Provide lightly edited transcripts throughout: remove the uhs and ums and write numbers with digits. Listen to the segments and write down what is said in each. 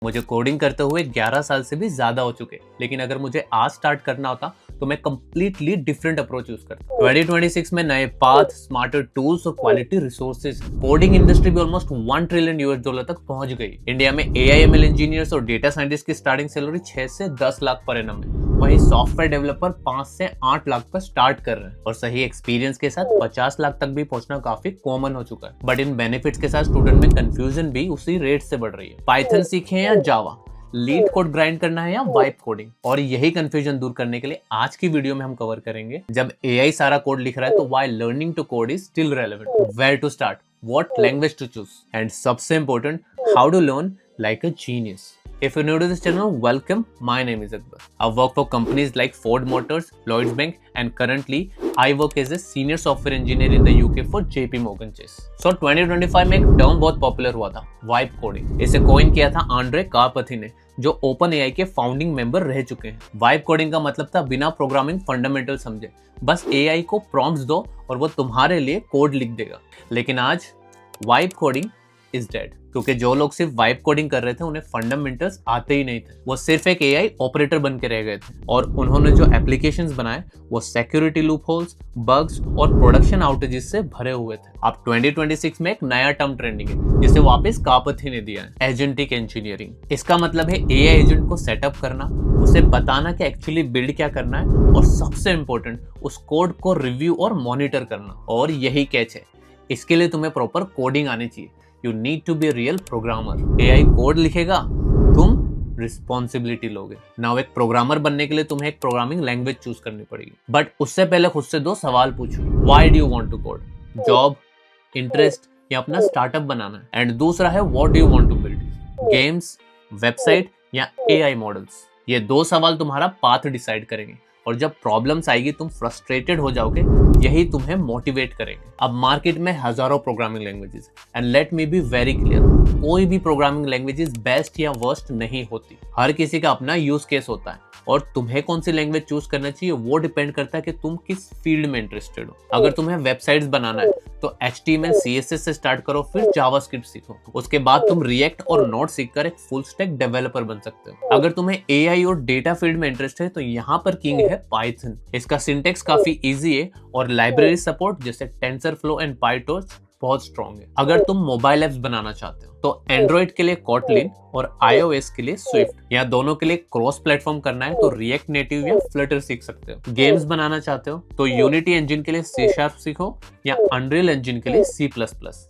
मुझे कोडिंग करते हुए 11 साल से भी ज्यादा हो चुके, लेकिन अगर मुझे आज स्टार्ट करना होता तो मैं कंप्लीटली डिफरेंट अप्रोच यूज करता। 2026 में नए पाथ, स्मार्टर टूल्स और क्वालिटी रिसोर्सेज, कोडिंग इंडस्ट्री भी ऑलमोस्ट $1 ट्रिलियन तक पहुंच गई। इंडिया में AI/ML इंजीनियर्स और डेटा साइंटिस्ट की स्टार्टिंग सैलरी 6 से 10 लाख पर एनम है। वहीं सॉफ्टवेयर डेवलपर 5 से 8 लाख पर स्टार्ट कर रहे हैं और सही एक्सपीरियंस के साथ 50 लाख तक भी पहुंचना काफी कॉमन हो चुका है। बट इन बेनिफिट्स के साथ स्टूडेंट में कंफ्यूजन भी उसी रेट से बढ़ रही है। पाइथन सीखें या जावा, लीड कोड ग्राइंड करना है या वाइब कोडिंग, और यही कंफ्यूजन दूर करने के लिए आज की वीडियो में हम कवर करेंगे। जब AI सारा कोड लिख रहा है तो why learning to code is still relevant, where to start, what language to choose, and सबसे important, how to learn like a genius. If you're new to this channel, welcome. My name is Akbar. I work for companies like Ford Motors, Lloyds Bank, and currently I work as a senior software engineer in the UK for JP Morgan Chase. So 2025 में एक term बहुत popular हुआ था, vibe coding. इसे coin किया था Andre कारपथी ने, जो OpenAI के फाउंडिंग मेंबर रह चुके हैं। वाइब कोडिंग का मतलब था बिना प्रोग्रामिंग फंडामेंटल समझे, बस AI को प्रॉम्प्ट्स दो और वो तुम्हारे लिए कोड लिख देगा। लेकिन आज वाइब कोडिंग इज डेड, क्योंकि जो लोग सिर्फ वाइब कोडिंग कर रहे थे उन्हें फंडामेंटल्स आते ही नहीं थे। वो सिर्फ एक AI ऑपरेटर बन के रह गए थे और उन्होंने जो एप्लीकेशंस बनाए वो सिक्योरिटी लूपहोल्स, बग्स और प्रोडक्शन आउटेजेस से भरे हुए थे। अब 2026 में एक नया टर्म ट्रेंडिंग है जिसे वापस कारपथी ने दिया है, एजेंटिक इंजीनियरिंग। इसका मतलब है AI एजेंट को सेटअप करना, उसे बताना कि एक्चुअली बिल्ड क्या करना है और सबसे इंपॉर्टेंट उस कोड को रिव्यू और मॉनिटर करना। और यही कैच है, इसके लिए तुम्हें प्रॉपर कोडिंग आनी चाहिए। You need to be a real programmer. AI code लिखेगा, तुम रिस्पॉन्सिबिलिटी लोगे। नाउ एक प्रोग्रामर बनने के लिए तुम्हें एक प्रोग्रामिंग लैंग्वेज चूज करनी पड़ेगी, बट उससे पहले खुद से 2 सवाल पूछो। Why do you want to code? Job, interest या अपना स्टार्टअप बनाना है? एंड दूसरा है what do you want to build? Games, website या AI मॉडल्स? ये 2 सवाल तुम्हारा पाथ डिसाइड करेंगे और जब प्रॉब्लम्स आएगी तुम फ्रस्ट्रेटेड हो जाओगे, यही तुम्हें मोटिवेट करेंगे। अब मार्केट में हजारों programming languages, and let me be very clear, कोई भी प्रोग्रामिंग लैंग्वेजेस बेस्ट या वर्स्ट नहीं होती। हर किसी का अपना यूज केस होता है और तुम्हें कौन सी लैंग्वेज चूज करना चाहिए वो डिपेंड करता है कि तुम किस फील्ड में इंटरेस्टेड हो। अगर तुम्हें वेबसाइट्स बनाना है तो HTML CSS से स्टार्ट करो, फिर जावास्क्रिप्ट सीखो। उसके बाद तुम रिएक्ट और नोड सीखकर एक फुल स्टैक डेवलपर बन सकते हो। अगर तुम्हें AI और डेटा फील्ड में इंटरेस्ट है तो यहाँ पर किंग है पाइथन। इसका सिंटेक्स काफी इजी है और लाइब्रेरी सपोर्ट जैसे टेंसरफ्लो एंड पाइटॉर्च बहुत स्ट्रॉन्ग है। अगर तुम मोबाइल एप्स बनाना चाहते हो तो एंड्रॉइड के लिए कोटलिन और iOS के लिए स्विफ्ट, या दोनों के लिए क्रॉस प्लेटफॉर्म करना है तो रिएक्ट नेटिव या फ्लटर सीख सकते हो। गेम्स बनाना चाहते हो तो यूनिटी इंजन के लिए C# सीखो या अनरियल इंजन के लिए C++।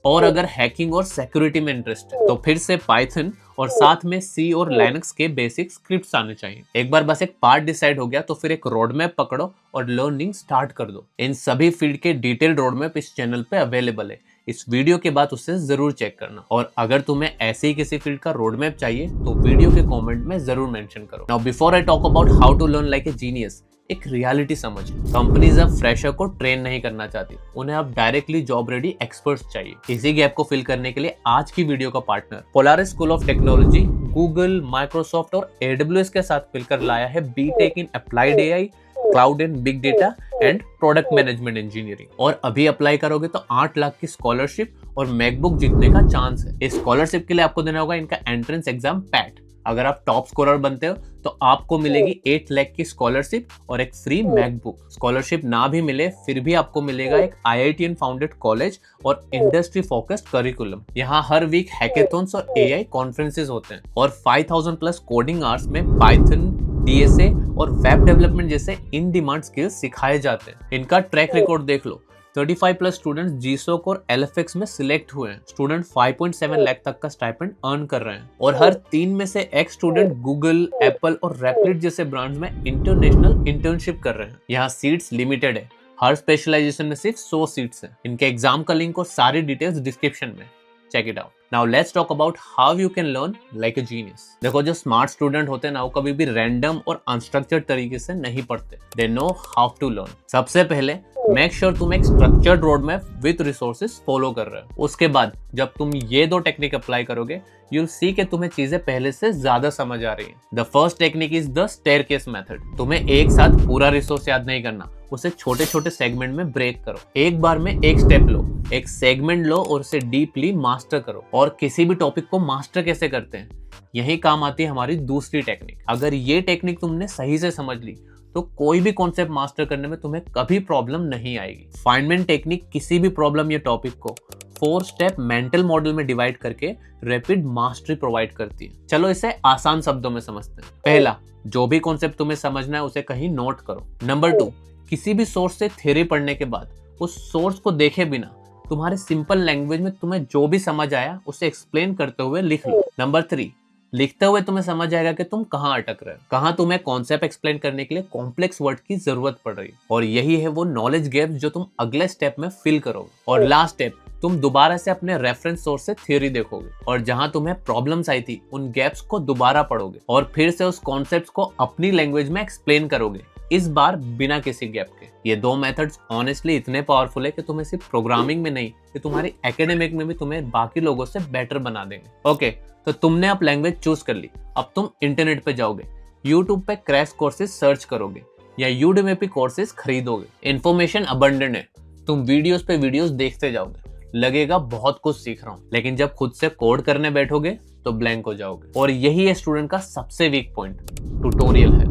और अगर हैकिंग और सिक्योरिटी में इंटरेस्ट है तो फिर से पाइथन और साथ में C और लिनक्स के बेसिक स्क्रिप्ट्स आने चाहिए। एक बार बस एक पार्ट डिसाइड हो गया तो फिर एक रोड मैप पकड़ो और लर्निंग स्टार्ट कर दो। इन सभी फील्ड के डिटेल्ड रोड मैप इस चैनल पे अवेलेबल है, इस वीडियो के बाद उसे जरूर चेक करना। और अगर तुम्हें ऐसे ही किसी फील्ड का रोड मैप चाहिए तो वीडियो के कमेंट में जरूर मेंशन करो। Now before I talk about how to learn like a genius, एक रियलिटी समझ, कंपनीज अब फ्रेशर को ट्रेन नहीं करना चाहती, उन्हें अब डायरेक्टली जॉब रेडी एक्सपर्ट्स चाहिए। इसी गैप को फिल करने के लिए आज की वीडियो का partner Polaris school of technology Google, Microsoft और AWS के साथ मिलकर लाया है BTech in applied AI, cloud and big data and product management engineering. और अभी अप्लाई करोगे तो 8 लाख की स्कॉलरशिप और मैकबुक जीतने का चांस है। इस स्कॉलरशिप के लिए आपको देना होगा इनका एंट्रेंस एग्जाम पैट। अगर आप टॉप स्कोरर बनते हो तो आपको मिलेगी 8 लाख की स्कॉलरशिप और एक फ्री मैकबुक। स्कॉलरशिप ना भी मिले फिर भी आपको मिलेगा एक IITian फाउंडेड कॉलेज और इंडस्ट्री फोकस्ड करिकुलम। यहाँ हर वीक हैकेथॉन्स और AI कॉन्फ्रेंसेस होते हैं और 5000 प्लस कोडिंग आवर्स में पाइथन, DSA और वेब डेवलपमेंट जैसे इन डिमांड स्किल्स सिखाए जाते हैं। इनका ट्रैक रिकॉर्ड देख लो, 35 प्लस स्टूडेंट्स GSOC और LFX में सिलेक्ट हुए हैं। स्टूडेंट 5.7 लाख तक का स्टाइपेंड अर्न कर रहे हैं और हर 3 में से एक स्टूडेंट गूगल, एप्पल और रेपलिट जैसे ब्रांड्स में इंटरनेशनल इंटर्नशिप कर रहे हैं। यहाँ सीट्स लिमिटेड है, हर स्पेशलाइजेशन में सिर्फ 100 सीट्स हैं। इनके एग्जाम का लिंक और सारी डिटेल्स डिस्क्रिप्शन में, check it out. Now let's talk about how you can learn like a genius. देखो, जो स्मार्ट स्टूडेंट होते हैं ना वो कभी भी रैंडम और अनस्ट्रक्चर्ड तरीके से नहीं पढ़ते, they know how to learn. सबसे पहले मेक श्योर तुम एक structured road map with resources follow कर रहे हो। उसके बाद जब तुम ये 2 टेक्निक अप्लाई करोगे, you'll see कि तुम्हें चीजें पहले से ज्यादा समझ आ रही हैं। The first technique is the staircase method. तुम्हें एक साथ पूरा रिसोर्स याद नहीं करना, उसे छोटे छोटे सेगमेंट में ब्रेक करो। एक बार में एक स्टेप लो, एक सेगमेंट लो और उसे डीपली मास्टर करो। और किसी भी टॉपिक को मास्टर कैसे करते हैं, यही काम आती है हमारी दूसरी टेक्निक। अगर ये टेक्निक तुमने सही से समझ ली तो कोई भी कॉन्सेप्ट मास्टर करने में तुम्हें कभी प्रॉब्लम नहीं आएगी। फाइनमैन टेक्निक किसी भी प्रॉब्लम या टॉपिक को 4 स्टेप मेंटल मॉडल में डिवाइड करके रैपिड मास्टरी प्रोवाइड करती है। चलो इसे आसान शब्दों में समझते हैं। पहला, जो भी कॉन्सेप्ट तुम्हें समझना है उसे कहीं नोट करो। नंबर 2, किसी भी सोर्स से थ्योरी पढ़ने के बाद उस सोर्स को देखे बिना तुम्हारे सिंपल लैंग्वेज में तुम्हें जो भी समझ आया उसे एक्सप्लेन करते हुए लिख लो। नंबर 3, लिखते हुए तुम्हें समझ आएगा कि तुम कहाँ अटक रहे हो, कहाँ तुम्हें कॉन्सेप्ट एक्सप्लेन करने के लिए कॉम्प्लेक्स वर्ड की जरूरत पड़ रही है। और यही है वो नॉलेज गैप जो तुम अगले स्टेप में फिल करोगे। और लास्ट स्टेप, तुम दोबारा से अपने रेफरेंस सोर्स से थ्योरी देखोगे और जहां तुम्हें प्रॉब्लम्स आई थी उन गैप्स को दोबारा पढ़ोगे और फिर से उस कॉन्सेप्ट्स को अपनी लैंग्वेज में एक्सप्लेन करोगे, इस बार बिना किसी गैप के। ये 2 मेथड्स ऑनेस्टली इतने पावरफुल है कि तुम्हें सिर्फ प्रोग्रामिंग में नहीं कि तुम्हारी एकेडमिक में भी तुम्हें बाकी लोगों से बेटर बना देंगे। ओके, तो तुमने अब लैंग्वेज चूज कर ली। अब तुम इंटरनेट पे जाओगे, यूट्यूब पे क्रैश कोर्सेज सर्च करोगे या यूडेमी पे कोर्सेज खरीदोगे। इन्फॉर्मेशन अबंडेंट है, तुम वीडियोस पे वीडियोस देखते जाओगे, लगेगा बहुत कुछ सीख रहा हूँ, लेकिन जब खुद से कोड करने बैठोगे तो ब्लैंक हो जाओगे। और यही है स्टूडेंट का सबसे वीक पॉइंट, ट्यूटोरियल है।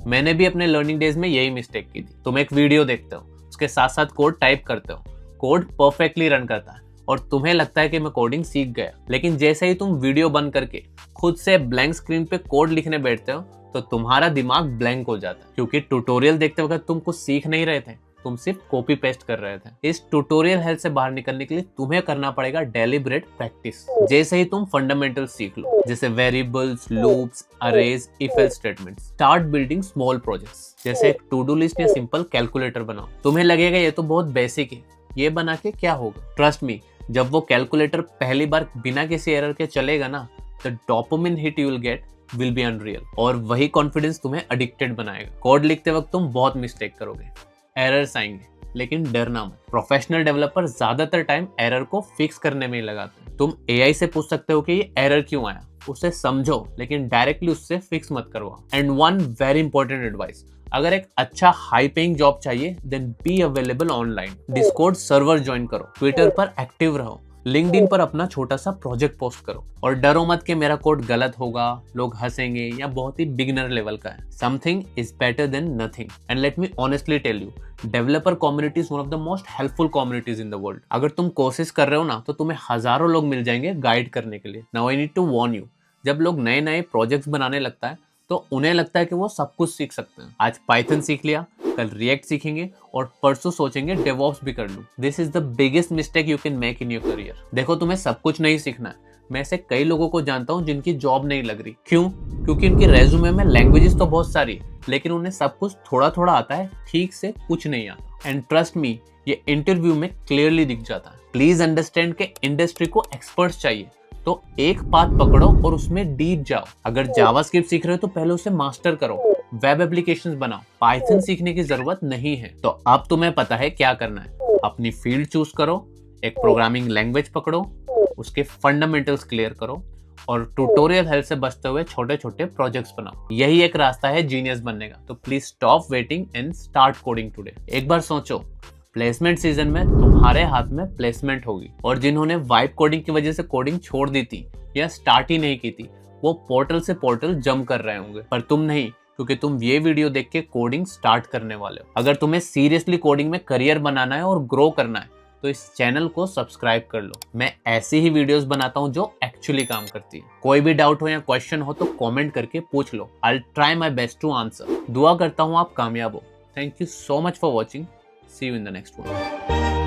मैंने भी अपने लर्निंग डेज में यही मिस्टेक की थी। तुम एक वीडियो देखते हो, उसके साथ साथ कोड टाइप करते हो, कोड परफेक्टली रन करता है और तुम्हें लगता है कि मैं कोडिंग सीख गया, लेकिन जैसे ही तुम वीडियो बंद करके खुद से ब्लैंक स्क्रीन पे कोड लिखने बैठते हो तो तुम्हारा दिमाग ब्लैंक हो जाता है, क्योंकि ट्यूटोरियल देखते वक्त तुम कुछ सीख नहीं रहे थे, तुम सिर्फ कॉपी पेस्ट कर रहे थे। इस ट्यूटोरियल हेल्थ से बाहर निकलने के लिए तुम्हें करना पड़ेगा डेलिब्रेट प्रैक्टिस। जैसे ही तुम फंडामेंटल सीख लो, जैसे variables, loops, arrays, if else statements, start building small projects, जैसे एक टू डू लिस्ट या सिंपल कैलकुलेटर बनाओ। तुम्हें लगेगा ये तो बहुत बेसिक है, ये बना के क्या होगा। ट्रस्ट मी, जब वो कैलकुलेटर पहली बार बिना किसी एरर के चलेगा ना, the dopamine hit you will get will be unreal. और वही कॉन्फिडेंस तुम्हें एडिक्टेड बनाएगा। कोड लिखते वक्त तुम बहुत मिस्टेक करोगे, एरर्स आएंगे, लेकिन डरना मत। प्रोफेशनल डेवलपर ज्यादातर टाइम एरर को फिक्स करने में ही लगाते हैं। तुम एआई से पूछ सकते हो कि ये एरर क्यों आया, उसे समझो, लेकिन डायरेक्टली उससे फिक्स मत करवाओ। And one very important advice, अगर एक अच्छा हाई पेइंग जॉब चाहिए then be available online. Discord server join करो, ट्विटर पर एक्टिव रहो, लिंक्डइन पर अपना छोटा सा प्रोजेक्ट पोस्ट करो। और डरो मत कि मेरा कोड गलत होगा, लोग हंसेंगे या बहुत ही बिगिनर लेवल का है। Something is better than nothing. And let me honestly tell you, developer community is one of the most helpful communities in the world. अगर तुम कोशिश कर रहे हो ना, तो तुम्हें हजारों लोग मिल जाएंगे गाइड करने के लिए। Now I need to warn you, जब लोग नए नए प्रोजेक्ट्स बनाने लगता है तो उन्हें लगता है कि वो सब कुछ सीख सकते हैं। आज पाइथन सीख लिया, कल रिएक्ट सीखेंगे और परसों सोचेंगे डेवऑप्स भी कर लूं। This is the biggest mistake you can make in your career. देखो, तुम्हें सब कुछ नहीं सीखना है। मैं ऐसे कई लोगों को जानता हूं जिनकी जॉब नहीं लग रही। क्यों? क्योंकि उनकी रेज्यूमे में लैंग्वेजेस तो बहुत सारी है, लेकिन उन्हें सब कुछ थोड़ा थोड़ा आता है, ठीक से कुछ नहीं आता। एंड ट्रस्ट मी, ये इंटरव्यू में क्लियरली दिख जाता है। प्लीज अंडरस्टैंड के इंडस्ट्री को एक्सपर्ट्स चाहिए, तो एक पाथ पकड़ो और उसमें डीप जाओ। अगर जावास्क्रिप्ट सीख रहे हो तो पहले उसे मास्टर करो, वेब एप्लीकेशंस बनाओ। पाइथन सीखने की जरूरत नहीं है। तो अब तुम्हें पता है क्या करना है। अपनी फील्ड चूज करो, एक प्रोग्रामिंग लैंग्वेज पकड़ो, उसके फंडामेंटल्स क्लियर करो और ट्यूटोरियल हेल्प से बचते हुए छोटे छोटे प्रोजेक्ट्स बनाओ। यही एक रास्ता है जीनियस बनने का। तो please stop waiting and start coding today. एक बार सोचो, प्लेसमेंट सीजन में तुम्हारे हाथ में प्लेसमेंट होगी, और जिन्होंने वाइब कोडिंग की वजह से कोडिंग छोड़ दी थी या स्टार्ट ही नहीं की थी, वो पोर्टल से पोर्टल जंप कर रहे होंगे, पर तुम नहीं, क्योंकि तुम ये वीडियो देख के कोडिंग स्टार्ट करने वाले हो। अगर तुम्हें सीरियसली कोडिंग में करियर बनाना है और ग्रो करना है तो इस चैनल को सब्सक्राइब कर लो। मैं ऐसी ही वीडियोस बनाता हूँ जो एक्चुअली काम करती है। कोई भी डाउट हो या क्वेश्चन हो तो कमेंट करके पूछ लो। I will try my best to answer. दुआ करता हूँ आप कामयाब हो। Thank you so much for watching. See you in the next one.